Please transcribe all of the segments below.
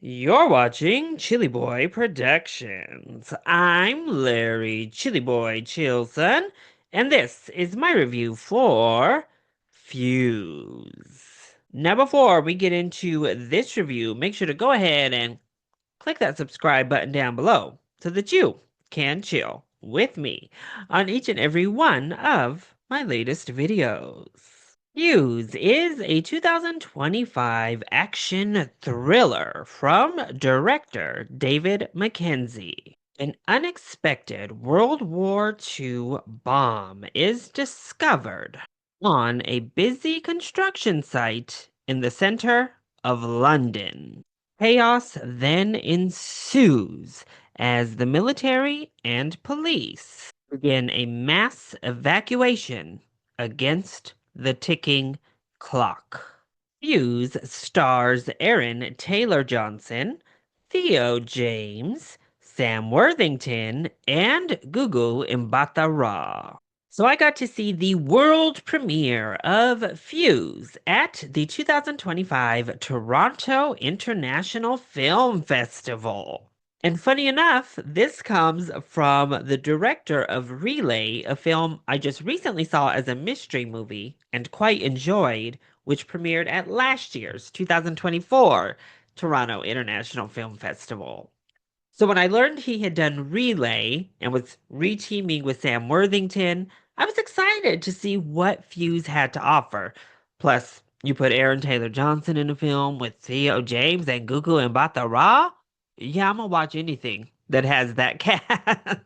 You're watching ChillyBoy Productions. I'm Larry ChillyBoy Chilson, and this is my review for Fuze. Now, before we get into this review, make sure to go ahead and click that subscribe button down below so that you can chill with me on each and every one of my latest videos. Fuse is a 2025 action thriller from director David Mackenzie. An unexpected World War II bomb is discovered on a busy construction site in the center of London. Chaos then ensues as the military and police begin a mass evacuation against the ticking clock. Fuse stars Aaron Taylor Johnson, Theo James, Sam Worthington, and Gugu mbatha-raw. So I got to see the world premiere of Fuse at the 2025 Toronto International Film Festival. And funny enough, this comes from the director of Relay, a film I just recently saw as a mystery movie and quite enjoyed, which premiered at last year's 2024 Toronto International Film Festival. So when I learned he had done Relay and was reteaming with Sam Worthington, I was excited to see what Fuse had to offer. Plus, you put Aaron Taylor Johnson in a film with Theo James and Gugu mbatha-raw? Yeah, I'm gonna watch anything that has that cast.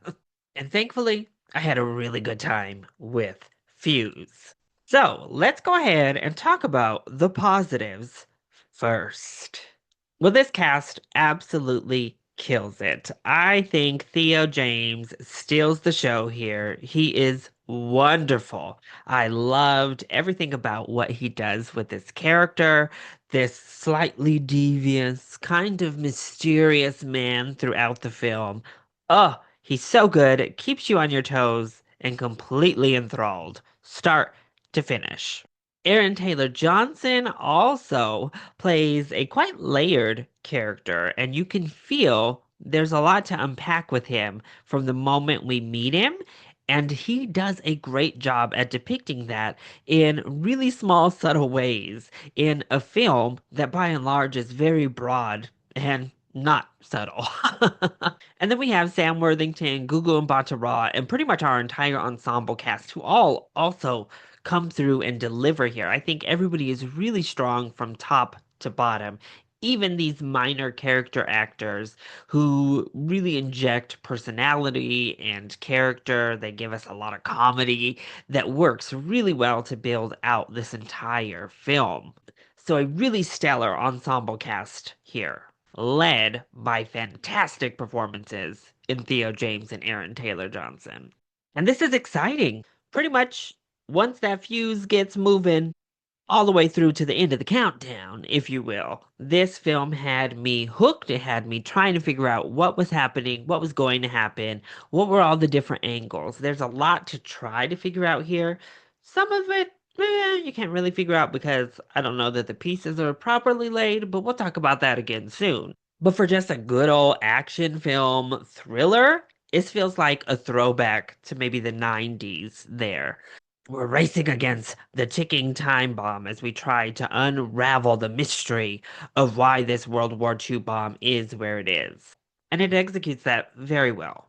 And thankfully, I had a really good time with Fuse. So let's go ahead and talk about the positives first. Well, this cast absolutely kills it. I think Theo James steals the show here. He is wonderful. I loved everything about what he does with this character, this slightly devious, kind of mysterious man throughout the film. Oh, he's so good. It keeps you on your toes and completely enthralled, start to finish. Aaron Taylor Johnson also plays a quite layered character, and you can feel there's a lot to unpack with him from the moment we meet him. And he does a great job at depicting that in really small, subtle ways in a film that by and large is very broad and not subtle. And then we have Sam Worthington, Gugu mbatha-raw, and pretty much our entire ensemble cast who all also come through and deliver here. I think everybody is really strong from top to bottom. Even these minor character actors who really inject personality and character, they give us a lot of comedy that works really well to build out this entire film. So a really stellar ensemble cast here, led by fantastic performances in Theo James and Aaron Taylor Johnson. And this is exciting. Pretty much once that fuse gets moving, all the way through to the end of the countdown, if you will. This film had me hooked. It had me trying to figure out what was happening, what was going to happen, what were all the different angles. There's a lot to try to figure out here. Some of it, you can't really figure out because I don't know that the pieces are properly laid, but we'll talk about that again soon. But for just a good old action film thriller, it feels like a throwback to maybe the 90s there. We're racing against the ticking time bomb as we try to unravel the mystery of why this World War II bomb is where it is. And it executes that very well.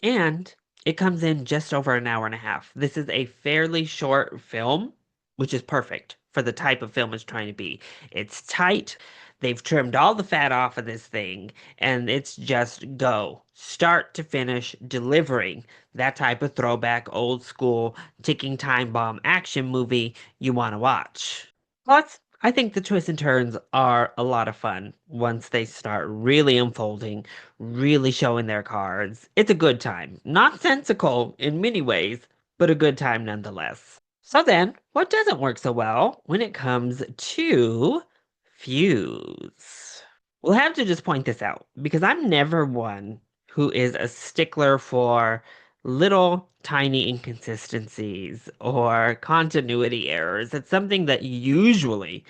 And it comes in just over an hour and a half. This is a fairly short film, which is perfect for the type of film it's trying to be. It's tight. They've trimmed all the fat off of this thing, and it's just go, start to finish, delivering that type of throwback, old school, ticking time bomb action movie you want to watch. Plus, I think the twists and turns are a lot of fun once they start really unfolding, really showing their cards. It's a good time. Nonsensical in many ways, but a good time nonetheless. So then, what doesn't work so well when it comes to Fuse? We'll have to just point this out because I'm never one who is a stickler for little tiny inconsistencies or continuity errors. It's something that usually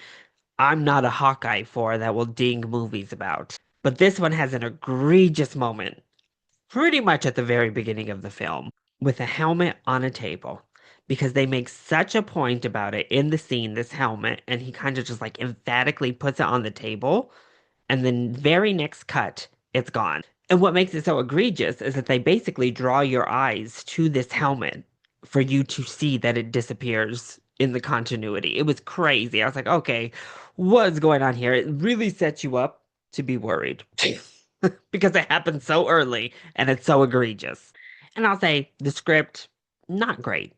I'm not a Hawkeye for that will ding movies about. But this one has an egregious moment pretty much at the very beginning of the film with a helmet on a table because they make such a point about it in the scene, this helmet, and he kind of just like emphatically puts it on the table, and then very next cut, it's gone. And what makes it so egregious is that they basically draw your eyes to this helmet for you to see that it disappears in the continuity. It was crazy. I was like, okay, what's going on here? It really sets you up to be worried because it happened so early and it's so egregious. And I'll say the script, not great.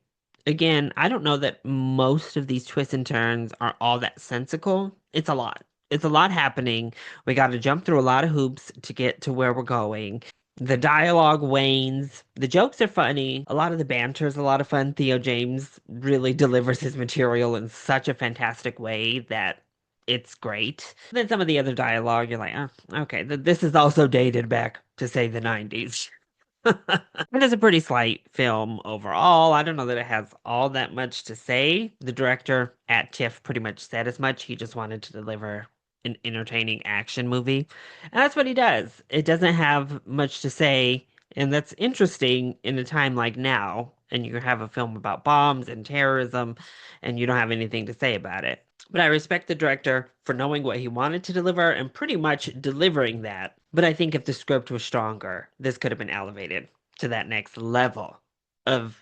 Again, I don't know that most of these twists and turns are all that sensical. It's a lot. It's a lot happening. We got to jump through a lot of hoops to get to where we're going. The dialogue wanes. The jokes are funny. A lot of the banter is a lot of fun. Theo James really delivers his material in such a fantastic way that it's great. Then some of the other dialogue, you're like, oh, okay, this is also dated back to say the 90s. It is a pretty slight film overall. I don't know that it has all that much to say. The director at TIFF pretty much said as much. He just wanted to deliver an entertaining action movie. And that's what he does. It doesn't have much to say, and that's interesting in a time like now. And you have a film about bombs and terrorism, and you don't have anything to say about it. But I respect the director for knowing what he wanted to deliver and pretty much delivering that. But I think if the script was stronger, this could have been elevated to that next level of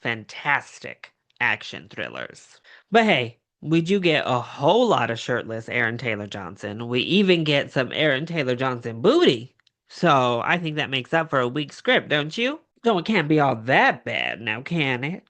fantastic action thrillers. But hey, we do get a whole lot of shirtless Aaron Taylor Johnson. We even get some Aaron Taylor Johnson booty. So I think that makes up for a weak script, don't you? So it can't be all that bad now, can it?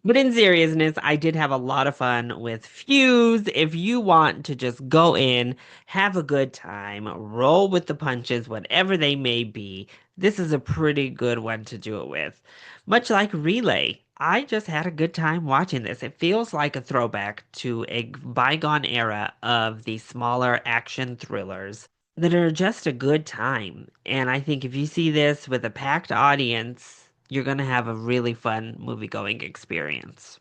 But in seriousness, I did have a lot of fun with Fuse. If you want to just go in, have a good time, roll with the punches, whatever they may be, this is a pretty good one to do it with. Much like Relay, I just had a good time watching this. It feels like a throwback to a bygone era of the smaller action thrillers that are just a good time. And I think if you see this with a packed audience, you're going to have a really fun movie-going experience.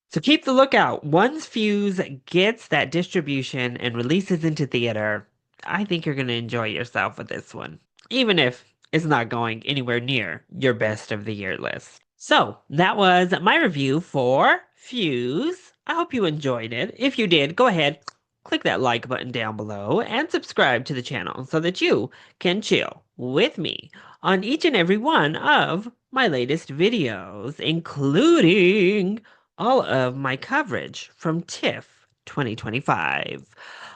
So keep the lookout. Once Fuse gets that distribution and releases into theater, I think you're going to enjoy yourself with this one, even if it's not going anywhere near your best of the year list. So that was my review for Fuse. I hope you enjoyed it. If you did, go ahead, click that like button down below and subscribe to the channel so that you can chill with me on each and every one of my latest videos, including all of my coverage from TIFF 2025.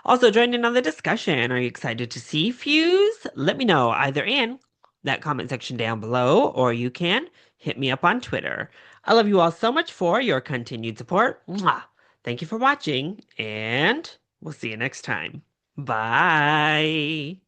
Also, join in on the discussion. Are you excited to see Fuse? Let me know either in that comment section down below, or you can hit me up on Twitter. I love you all so much for your continued support. Mwah! Thank you for watching, and we'll see you next time. Bye.